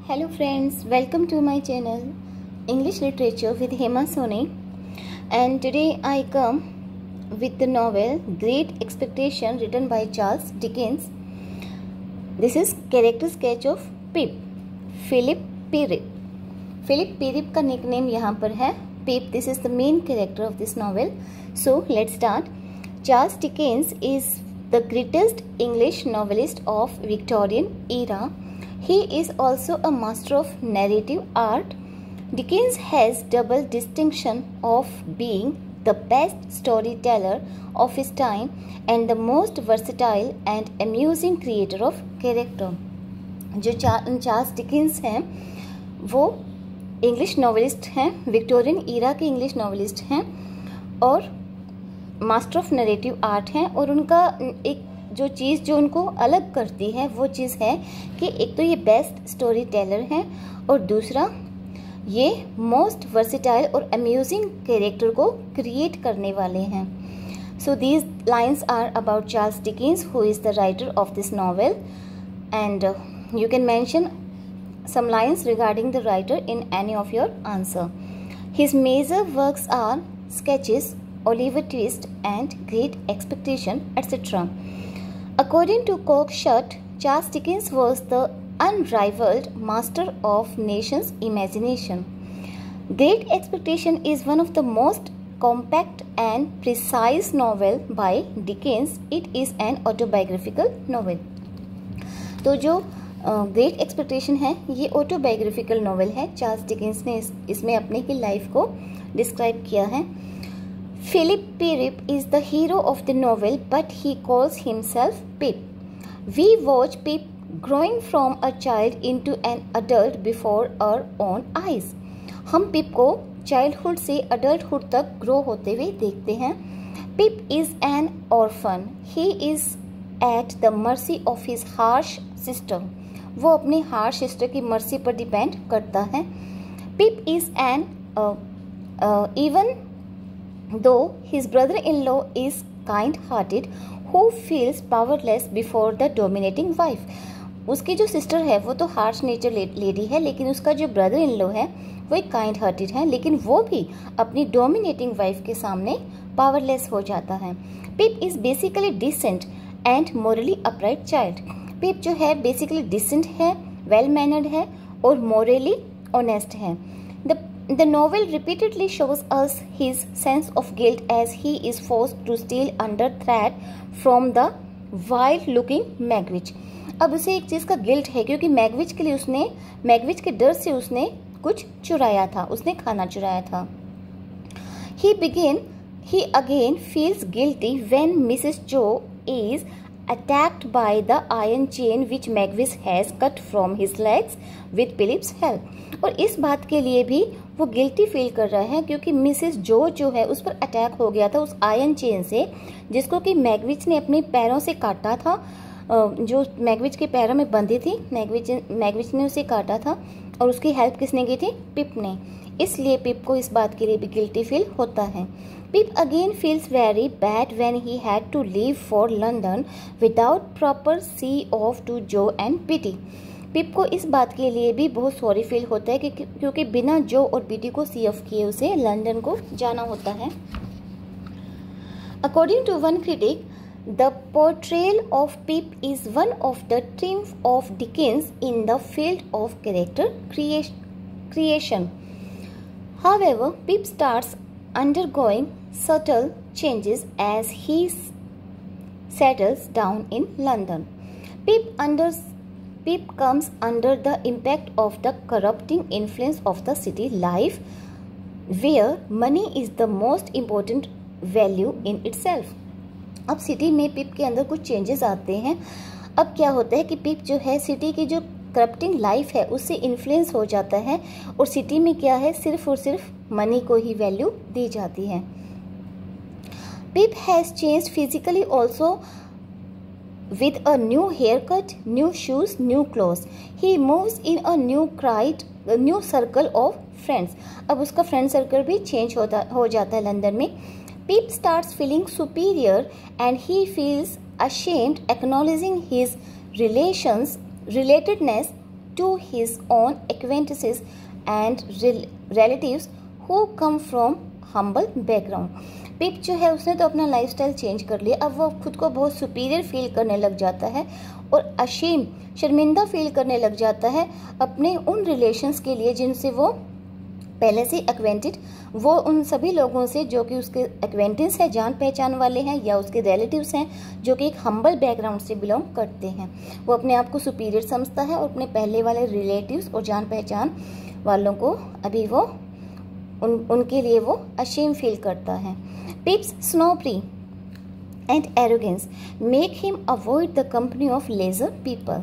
Hello friends, welcome to my channel English Literature with Hema Soni, and today I come with the novel Great Expectation written by Charles Dickens. This is character sketch of Pip, Philip Pirrip. Philip Pirrip का nickname यहाँ पर है Pip. This is the main character of this novel. So let's start. Charles Dickens is the greatest English novelist of Victorian era. He is also a master of narrative art. Dickens has double distinction of being the best storyteller of his time and the most versatile and amusing creator of character. जो Charles Dickens हैं वो English novelist हैं, Victorian Ira के English novelist हैं और master of narrative art हैं। और उनका एक जो चीज़ जो उनको अलग करती है वो चीज़ है कि एक तो ये बेस्ट स्टोरी टेलर हैं और दूसरा ये मोस्ट वर्सेटाइल और अम्यूजिंग कैरेक्टर को क्रिएट करने वाले हैं। So these lines are about Charles Dickens who is the writer of this novel, and you can mention some lines regarding the writer in any of your answer. His major works are Sketches, Oliver Twist and Great Expectation, etc. According to Cockshut, Charles Dickens was the unrivaled master of nation's imagination. Great Expectation is one of the most compact and precise novel by Dickens. It is an autobiographical novel. तो जो great expectation है ये autobiographical novel है। Charles Dickens ने इसमें अपने ही life को डिस्क्राइब किया है। Philip Pirrip is the hero of the novel but he calls himself Pip. We watch Pip growing from a child into an adult before our own eyes. हम Pip को childhood से adulthood तक grow होते हुए देखते हैं। Pip is an orphan. He is at the mercy of his harsh sister. वो अपनी हार्श सिस्टर की मर्सी पर डिपेंड करता है। Pip is an even though his brother in law is kind hearted who feels powerless before the dominating wife. उसकी जो sister है वो तो हार्श नेचर लेडी है, लेकिन उसका जो ब्रदर इन लॉ है वो एक काइंड हार्टेड है, लेकिन वो भी अपनी डोमिनेटिंग वाइफ के सामने पावरलेस हो जाता है। Pip is basically decent and morally upright child. Pip जो है बेसिकली डिसेंट है, वेल मैनर्ड है और मोरली ऑनेस्ट है। The novel repeatedly shows us his sense of guilt as he is forced to steal under threat from the wild-looking Magwitch. अब उसे एक चीज़ का गिल्ट है क्योंकि मैगविच के लिए मैगविच के डर से उसने कुछ चुराया था, उसने खाना चुराया था। He again feels guilty when Mrs. Joe is attacked by the iron chain which Magwitch has cut from his legs with Philip's help. और इस बात के लिए भी वो गिल्टी फील कर रहा है क्योंकि मिसेस जो है उस पर अटैक हो गया था उस आयरन चेन से जिसको कि मैगविच ने अपने पैरों से काटा था। जो मैगविच के पैरों में बंधी थी मैगविच ने उसे काटा था और उसकी हेल्प किसने की थी? पिप ने। इसलिए पिप को इस बात के लिए भी गिल्टी फील होता है। Pip again feels very bad when he had to leave for London without proper see off to Joe and Biddy. Pip को इस बात के लिए भी बहुत सॉरी फील होता है क्योंकि बिना जो और बीटी को सी ऑफ किए उसे लंदन को जाना होता है। According to one critic, the portrayal of Pip is one of the triumph of Dickens in the field of character creation. However, Pip starts undergoing subtle changes as he settles down in London. Pip comes under the impact of the corrupting influence of the city life, where money is the most important value in itself. अब city में पिप के अंदर कुछ changes आते हैं। अब क्या होता है कि पिप जो है सिटी की जो करप्टिंग लाइफ है उससे इन्फ्लुएंस हो जाता है और सिटी में क्या है सिर्फ और सिर्फ मनी को ही वैल्यू दी जाती है। Pip has changed physically also with a new haircut, new shoes, new clothes. He moves in a new circle of friends. अब उसका फ्रेंड सर्कल भी चेंज हो जाता है लंदन में। Pip starts feeling superior and he feels ashamed acknowledging his relatedness to his own acquaintances and relatives who come from humble background. पिप जो है उसने तो अपना लाइफस्टाइल चेंज कर लिया, अब वो खुद को बहुत सुपीरियर फील करने लग जाता है और शर्मिंदा फील करने लग जाता है अपने उन रिलेशंस के लिए जिनसे वो पहले से एक्वेंटेड, वो उन सभी लोगों से जो कि उसके एक्वेंटेंस है, जान पहचान वाले हैं, या उसके रिलेटिव्स हैं जो कि एक हम्बल बैकग्राउंड से बिलोंग करते हैं। वो अपने आप को सुपीरियर समझता है और अपने पहले वाले रिलेटिव्स और जान पहचान वालों को अभी वो उनके लिए वो अशेम फील करता है। पिप्स स्नोबरी and arrogance make him avoid the company of lazy people.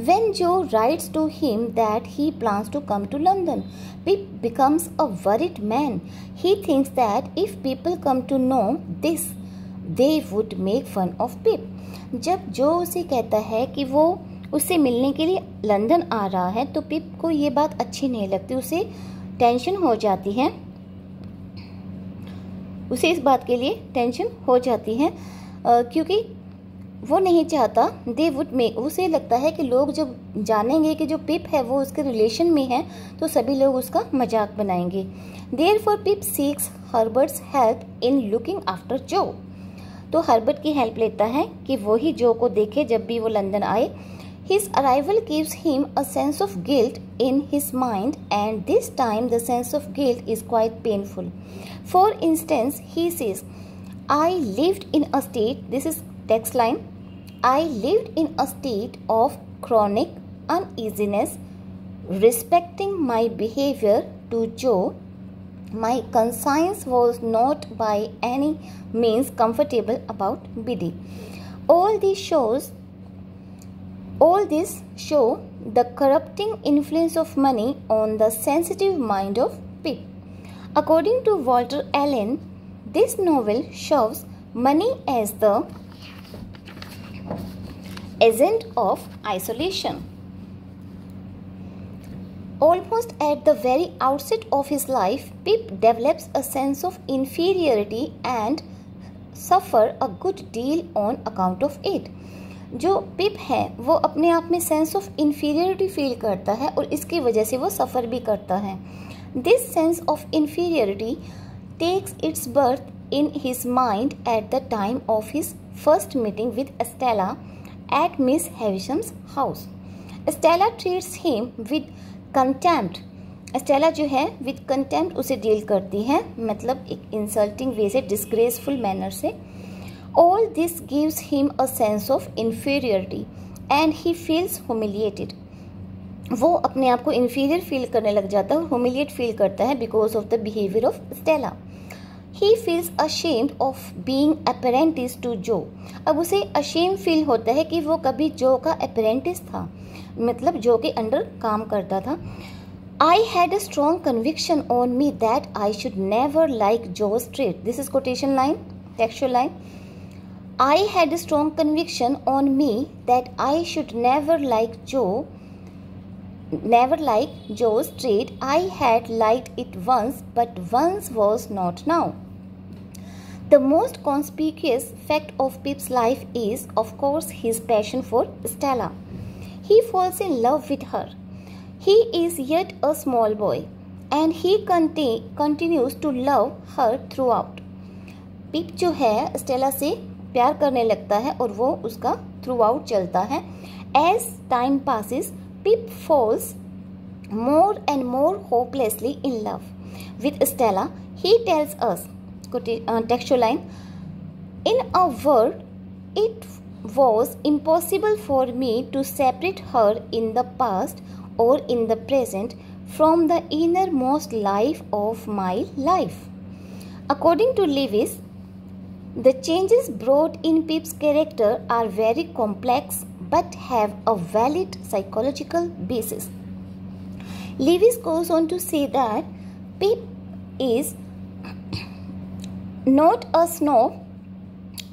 When Joe writes to him that he plans to come to London, Pip becomes a worried man. He thinks that if people come to know this, they would make fun of Pip. जब जो उसे कहता है कि वो उससे मिलने के लिए लंदन आ रहा है तो पिप को ये बात अच्छी नहीं लगती, उसे टेंशन हो जाती है, उसे इस बात के लिए टेंशन हो जाती है क्योंकि वो नहीं चाहता दे वुड मेक, उसे लगता है कि लोग जब जानेंगे कि जो पिप है वो उसके रिलेशन में है तो सभी लोग उसका मजाक बनाएंगे। Therefore Pip seeks Herbert's help in looking after Joe, तो हर्बर्ट की हेल्प लेता है कि वो ही जो को देखे जब भी वो लंदन आए। His arrival gives him a sense of guilt in his mind, and this time the sense of guilt is quite painful. For instance, he says, I lived in a state, this is text line, I lived in a state of chronic uneasiness respecting my behavior to Joe. My conscience was not by any means comfortable about Biddy. All this show the corrupting influence of money on the sensitive mind of Pip. According to Walter Allen, this novel shows money as the agent of isolation. Almost at the very outset of his life, Pip develops a sense of inferiority and suffer a good deal on account of it. जो पिप है वो अपने आप में sense of inferiority feel करता है और इसकी वजह से वो सफ़र भी करता है। This sense of inferiority takes its birth in his mind at the time of his first meeting with Stella at Miss Havisham's house. Stella treats him with contempt, Stella जो है विद कंटेम्प्ट उसे deal करती है, मतलब एक insulting वे से, disgraceful manner से। All this gives him a sense of inferiority and he feels humiliated. वो अपने आप को inferior फील करने लग जाता है और humiliate फील करता है because of the behavior of Stella. He feels ashamed of being apprentice to Joe. अब उसे ashamed फील होता है कि वो कभी जो का apprentice था, मतलब जो के अंडर काम करता था। I had a strong conviction on me that I should never like Joe's trait. This is quotation line, textual line. I had a strong conviction on me that I should never like Joe's trait. I had liked it once, but once was not now. The most conspicuous fact of Pip's life is, of course, his passion for Stella. He falls in love with her. He is yet a small boy, and he continues to love her throughout. Pip जो है Stella से प्यार करने लगता है और वो उसका थ्रू आउट चलता है। As time passes Pip falls more and more hopelessly in love with Stella. He tells us, textual line, in a word it was impossible for me to separate her in the past और in the present from the inner most life of my life. According to Leavis, the changes brought in Pip's character are very complex but have a valid psychological basis. Lewis goes on to say that Pip is not a snob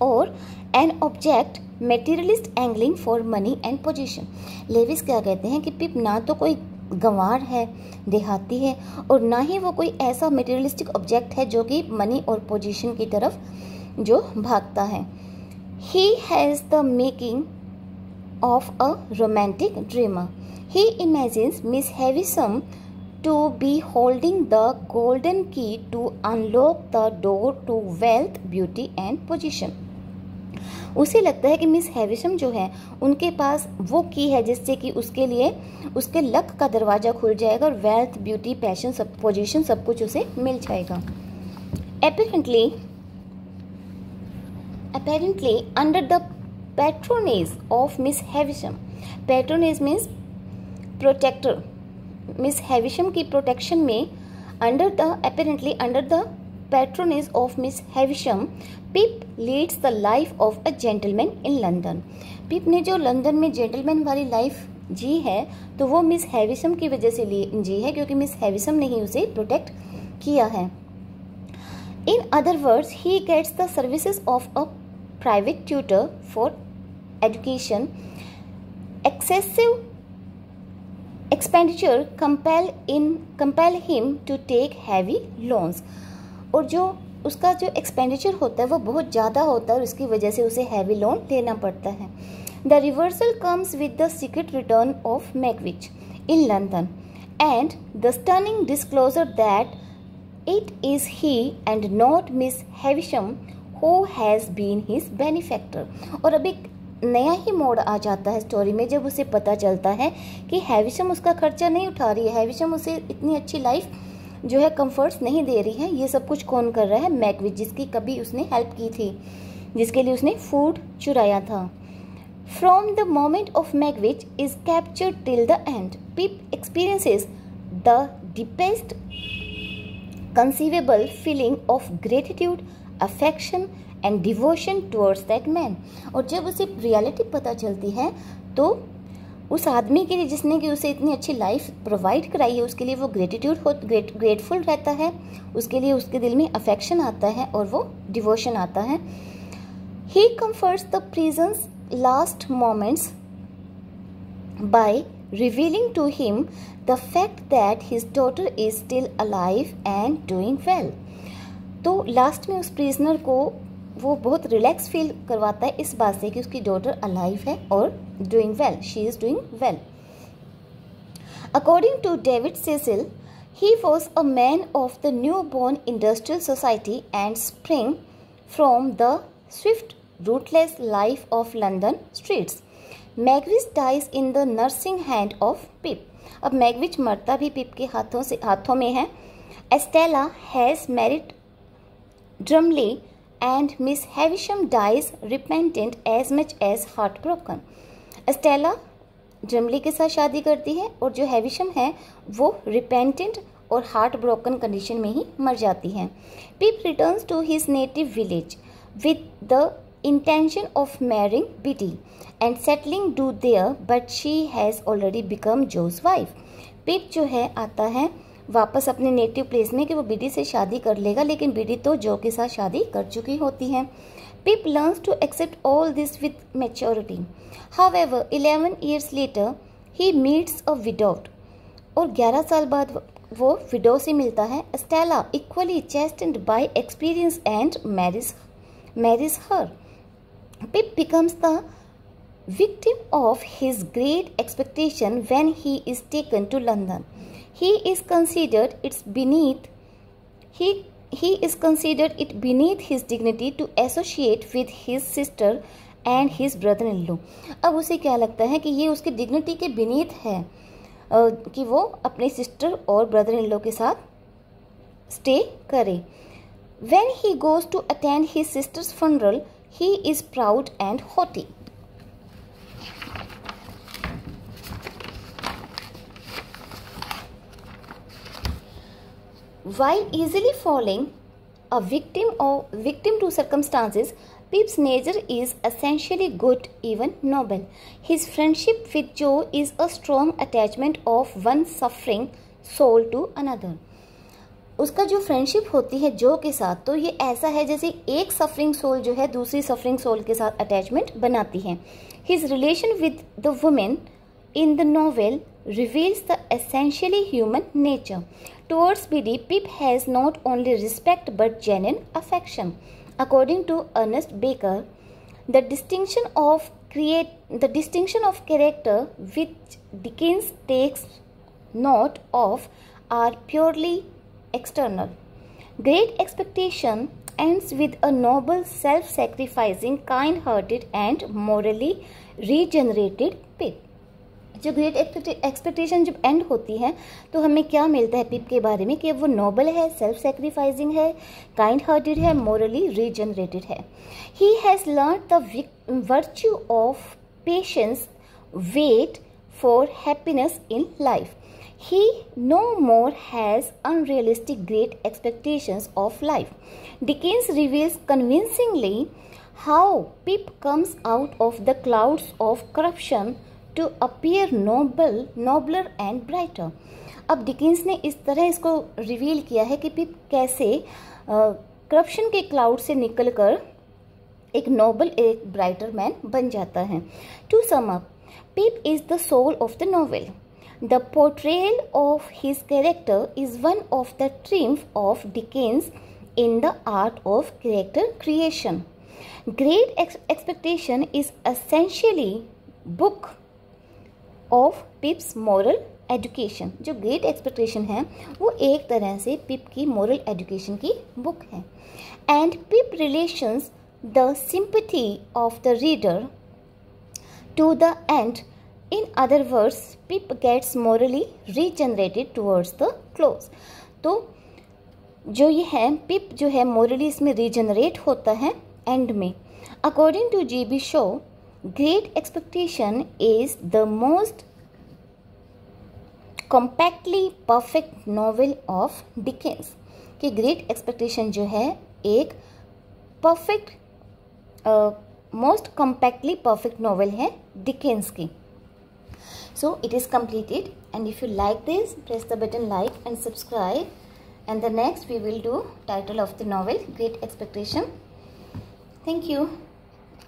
or an object materialist angling for money and position. Lewis क्या कहते हैं कि पिप ना तो कोई गंवार है, देहाती है, और ना ही वो कोई ऐसा मटेरियलिस्टिक ऑब्जेक्ट है जो कि मनी और पोजीशन की तरफ जो भागता है। He has the making of a romantic dreamer. He imagines Miss Havisham to be holding the golden key to unlock the door to wealth, beauty and position. उसे लगता है कि मिस हैविशम जो है उनके पास वो की है जिससे कि उसके लिए उसके लक का दरवाज़ा खुल जाएगा और वेल्थ, ब्यूटी, पैशन, सब पोजीशन सब कुछ उसे मिल जाएगा. Apparently under the patronage of Miss Havisham, patronage means protector, Miss Havisham की प्रोटेक्शन में apparently under the patronage of Miss Havisham, Pip leads the life of a gentleman in London. पिप ने जो London में gentleman वाली life जी है तो वो miss Havisham की वजह से जी है, क्योंकि मिस हैविशम ने ही उसे प्रोटेक्ट किया है. In other words, he gets the services of a private tutor for education. Excessive expenditure compel him to take heavy loans. और जो उसका जो एक्सपेंडिचर होता है वो बहुत ज़्यादा होता है और उसकी वजह से उसे हैवी लोन लेना पड़ता है. The reversal comes with the secret return of Magwitch in London and the stunning disclosure that it is he and not Miss Havisham who has been his benefactor. और अब एक नया ही मोड़ आ जाता है स्टोरी में जब उसे पता चलता है कि हैविशम उसका खर्चा नहीं उठा रही है, हैविशम उसे इतनी अच्छी लाइफ जो है कंफर्ट्स नहीं दे रही है. ये सब कुछ कौन कर रहा है? मैगविच, जिसकी कभी उसने हेल्प की थी, जिसके लिए उसने फूड चुराया था. From the moment of Magwitch is captured till the end, pip experiences the deepest conceivable feeling of gratitude, affection and devotion towards that man. और जब उसे रियलिटी पता चलती है तो उस आदमी के लिए जिसने कि उसे इतनी अच्छी लाइफ प्रोवाइड कराई है उसके लिए वो ग्रेटफुल रहता है, उसके लिए उसके दिल में अफेक्शन आता है और वो डिवोशन आता है. He comforts the prisoner's last moments by revealing to him the fact that his daughter is still alive and doing well. तो लास्ट में उस प्रिजनर को वो बहुत रिलैक्स फील करवाता है इस बात से कि उसकी डॉटर अलाइव है और doing well, she is doing well. According to David Cecil, he was a man of the new born industrial society and spring from the swift rootless life of London streets. Magwitch dies in the nursing hand of Pip. अब Magwitch मरता भी Pip के हाथों में है. Estella has married Drummle and Miss Havisham dies repentant as much as heartbroken. Estella Drummle के साथ शादी करती है और जो हैविशम है वो रिपेंटेंट और हार्ट ब्रोकन कंडीशन में ही मर जाती हैं. Pip returns to his native village with the intention of marrying Biddy and settling down there, but she has already become Joe's wife. Pip जो है आता है वापस अपने नेटिव प्लेस में कि वो बीडी से शादी कर लेगा, लेकिन बीडी तो जो के साथ शादी कर चुकी होती है. Pip learns to accept all this with maturity. However 11 years later he meets a widowed और 11 साल बाद वो विडो से मिलता है. Stella equally chastened by experience and marries her. Pip becomes the victim of his great expectation when he is taken to London. He is considered it beneath his dignity to associate with his sister and his brother-in-law. अब उसे क्या लगता है कि ये उसकी dignity के beneath है कि वो अपने सिस्टर और ब्रदर इन लॉ के साथ स्टे करे. When he goes to attend his sister's funeral, he is proud and haughty. While easily falling a victim to circumstances, Pip's nature is essentially good, even noble. His friendship with Joe is a strong attachment of one suffering soul to another. उसका जो friendship होती है जो के साथ तो ये ऐसा है जैसे एक सफरिंग सोल जो है दूसरी सफरिंग सोल के साथ अटैचमेंट बनाती है. His relation with the woman in the novel reveals the essentially human nature. Towards Biddy, Pip has not only respect but genuine affection. According to Ernest Baker, the distinction of the distinction of character which Dickens takes note of are purely external. Great Expectation ends with a noble, self-sacrificing, kind-hearted and morally regenerated Pip. जो great expectation जब and होती है तो हमें क्या मिलता है पिप के बारे में कि वो नोबल है, सेल्फ सेक्रीफाइसिंग है, काइंड हार्टेड है, मोरली रीजनरेटेड है. He has learn the virtue of patience, wait for happiness in life. He no more has unrealistic great expectations of life. Dickens reveals convincingly how Pip comes out of the clouds of corruption to appear nobler and brighter. अब Dickens ने इस तरह इसको reveal किया है कि पिप कैसे corruption के क्लाउड से निकलकर एक नोबल, एक ब्राइटर मैन बन जाता है. To sum up, Pip is the soul of the novel. The portrayal of his character is one of the triumph of Dickens in the art of character creation. Great Expectation is essentially book of Pip's moral education. जो Great Expectation है वो एक तरह से पिप की moral education की book है. And Pip relations the sympathy of the reader to the end. In other words, Pip gets morally regenerated towards the close. तो जो ये है पिप जो है मोरली इसमें रीजनरेट होता है एंड में. अकॉर्डिंग टू G.B. Shaw, Great Expectation is the most compactly perfect novel of Dickens. कि ग्रेट एक्सपेक्टेशन जो है एक perfect most compactly perfect novel है डिकेंस की. So it is completed, and if you like this, press the button like and subscribe, and the next we will do title of the novel Great Expectation. Thank you.